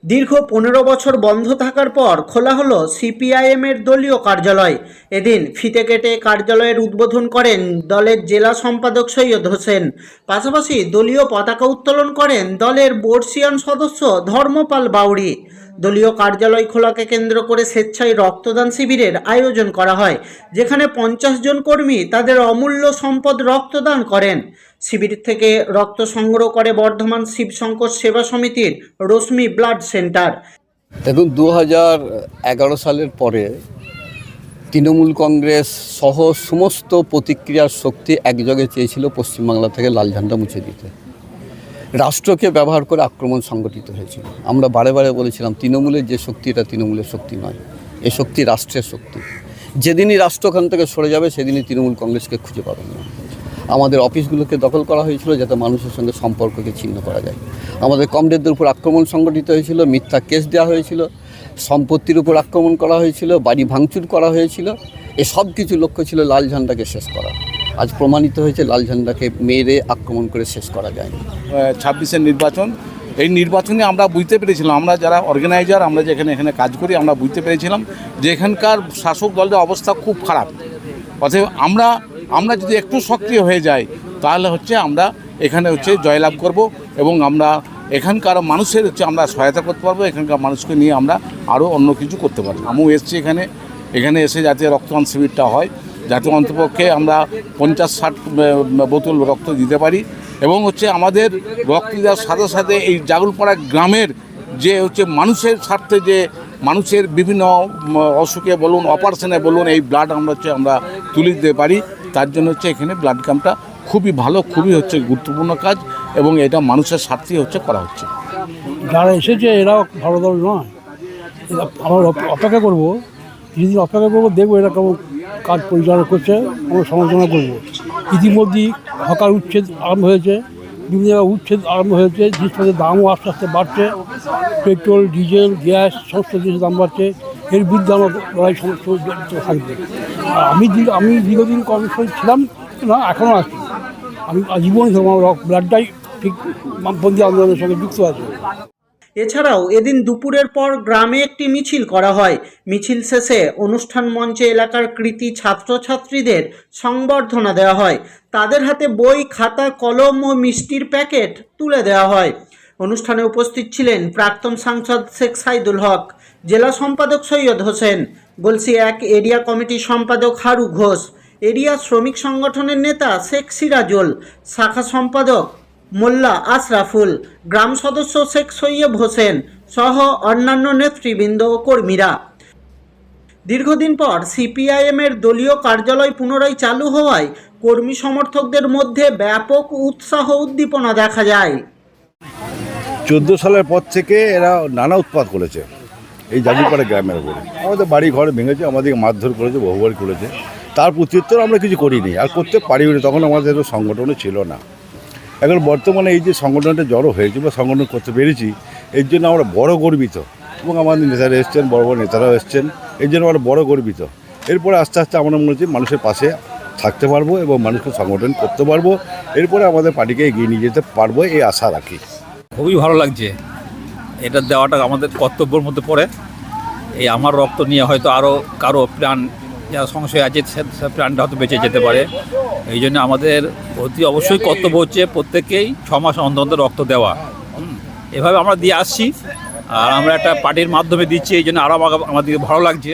দীর্ঘ 15 বছর বন্ধ থাকার পর খোলা হলো সিপিআইএমের দলীয় কার্যালয়। এদিন ফিতে কেটে কার্যালয়ের উদ্বোধন করেন দলের জেলা সম্পাদক সৈয়দ হোসেন। পাশাপাশি দলীয় পতাকা উত্তোলন করেন দলের বর্ষিয়ান সদস্য ধর্মপাল বাউরি। দলীয় কার্যালয় খোলাকে কেন্দ্র করে স্বেচ্ছায় রক্তদান শিবিরের আয়োজন করা হয়, যেখানে 50 জন কর্মী তাদের অমূল্য সম্পদ রক্তদান করেন। শিবির থেকে রক্ত সংগ্রহ করে বর্ধমান শিবশঙ্কর সেবা সমিতির রশ্মি ব্লাড সেন্টার। দেখুন, 2011 সালের পরে তৃণমূল কংগ্রেস সহ সমস্ত প্রতিক্রিয়ার শক্তি একযোগে চেয়েছিল পশ্চিমবাংলা থেকে লাল ঝান্ডা মুছে দিতে। রাষ্ট্রকে ব্যবহার করে আক্রমণ সংগঠিত হয়েছিল। আমরা বারে বারে বলেছিলাম, তৃণমূলের যে শক্তি, এটা তৃণমূলের শক্তি নয়, এ শক্তি রাষ্ট্রের শক্তি। যেদিনই রাষ্ট্র ওখান থেকে সরে যাবে, সেদিনই তৃণমূল কংগ্রেসকে খুঁজে পাবেন না। আমাদের অফিসগুলোকে দখল করা হয়েছিল যাতে মানুষের সঙ্গে সম্পর্ককে ছিন্ন করা যায়। আমাদের কমরেডদের উপর আক্রমণ সংগঠিত হয়েছিল, মিথ্যা কেস দেওয়া হয়েছিল, সম্পত্তির উপর আক্রমণ করা হয়েছিল, বাড়ি ভাঙচুর করা হয়েছিল। এসব কিছু লক্ষ্য ছিল লাল ঝান্ডাকে শেষ করা। আজ প্রমাণিত হয়েছে লাল ঝান্ডাকে মেরে আক্রমণ করে শেষ করা যায়নি। 26-এর নির্বাচন, এই নির্বাচনে আমরা বুঝতে পেরেছিলাম, আমরা যারা অর্গানাইজার, আমরা যেখানে এখানে কাজ করি, আমরা বুঝতে পেরেছিলাম যে এখানকার শাসক দলের অবস্থা খুব খারাপ। অতএব আমরা যদি একটু সক্রিয় হয়ে যাই, তাহলে আমরা এখানে জয়লাভ করব এবং আমরা এখানকার মানুষের আমরা সহায়তা করতে পারবো। এখানকার মানুষকে নিয়ে আমরা আরও অন্য কিছু করতে পারবো। আমিও এসেছি এখানে এসে যাতে রক্তদান শিবিরটা হয়, যাতে অন্তপক্ষে আমরা 50-60 বোতল রক্ত দিতে পারি এবং আমাদের রক্ত দেওয়ার সাথে সাথে এই জাগুলপাড়া গ্রামের যে মানুষের স্বার্থে, যে মানুষের বিভিন্ন অসুখে বলুন, অপারেশনে বলুন, এই ব্লাড আমরা তুলে দিতে পারি। তার জন্য এখানে ব্লাড ক্যাম্পটা খুবই ভালো, খুবই গুরুত্বপূর্ণ কাজ এবং এটা মানুষের স্বার্থে করা হচ্ছে। যারা এসেছে এরাও ভালো দল নয়, আমরা অপেক্ষা করবো, কিছুদিন অপেক্ষা করবো, দেখবো এরা কেমন কাজ পরিচালনা করছে, আমরা সমালোচনা করবো। ইতিমধ্যেই হকার উচ্ছেদ আরম্ভ হয়েছে, বিভিন্ন জায়গায় উচ্ছেদ আরম্ভ হয়েছে, জিনিসপত্রের দামও আস্তে আস্তে বাড়ছে, পেট্রোল, ডিজেল, গ্যাস সমস্ত জিনিসের দাম বাড়ছে। এর বিরুদ্ধে আমার লড়াই থাকবে। আর আমি দীর্ঘদিন কর্মসূচি ছিলাম না, এখনও আছি। আমি জীবনই আমার ব্লাডটাই ঠিক বামপন্থী আন্দোলনের সঙ্গে যুক্ত আছে। এছাড়াও এদিন দুপুরের পর গ্রামে একটি মিছিল করা হয়। মিছিল শেষে অনুষ্ঠান মঞ্চে এলাকার কৃতী ছাত্রছাত্রীদের সংবর্ধনা দেওয়া হয়। তাদের হাতে বই, খাতা, কলম ও মিষ্টির প্যাকেট তুলে দেওয়া হয়। অনুষ্ঠানে উপস্থিত ছিলেন প্রাক্তন সাংসদ শেখ সাইদুল হক, জেলা সম্পাদক সৈয়দ হোসেন, গলসি 1 এরিয়া কমিটির সম্পাদক হারু ঘোষ, এরিয়া শ্রমিক সংগঠনের নেতা শেখ সিরাজুল, শাখা সম্পাদক মোল্লা আশরাফুল, গ্রাম সদস্য শেখ সৈয়ব হোসেন সহ অন্যান্য নেতৃবৃন্দ ও কর্মীরা। দীর্ঘদিন পর সিপিআইএমের দলীয় কার্যালয় পুনরায় চালু হওয়ায় কর্মী সমর্থকদের মধ্যে ব্যাপক উৎসাহ উদ্দীপনা দেখা যায়। 14 সালের পর থেকে এরা নানা উৎপাত করেছে এই জাগুলপাড়া গ্রামের উপরে। আমাদের বাড়ি ঘর ভেঙেছে, আমাদেরকে মারধর করেছে, বহুবার করেছে। তার প্রত্যুত্তর আমরা কিছু করিনি, আর করতে পারিনি। তখন আমাদের সংগঠনও ছিল না। এখন বর্তমানে এই যে সংগঠনটা জড়ো হয়েছে বা সংগঠন করতে পেরেছি, এর জন্য আমরা বড় গর্বিত এবং আমাদের নেতারা এসছেন, বড় বড় নেতারাও এসছেন, এর জন্য আমরা বড় গর্বিত। এরপরে আস্তে আস্তে আমরা মনে হচ্ছে মানুষের পাশে থাকতে পারবো এবং মানুষকে সংগঠন করতে পারবো। এরপরে আমাদের পার্টিকে এগিয়ে নিয়ে যেতে পারবো, এই আশা রাখি। খুবই ভালো লাগছে, এটা দেওয়াটা আমাদের কর্তব্যের মধ্যে পড়ে। এই আমার রক্ত নিয়ে হয়তো আরও কারো প্রাণ যারা সংশয় আছে, সে প্রাণটা হয়তো বেঁচে যেতে পারে। এই জন্য আমাদের অতি অবশ্যই কর্তব্য হচ্ছে প্রত্যেকেই 6 মাস অন্তর রক্ত দেওয়া। এভাবে আমরা দিয়ে আসছি, আর আমরা একটা পার্টির মাধ্যমে দিচ্ছি, এই জন্য আরও আমাদেরকে ভালো লাগছে।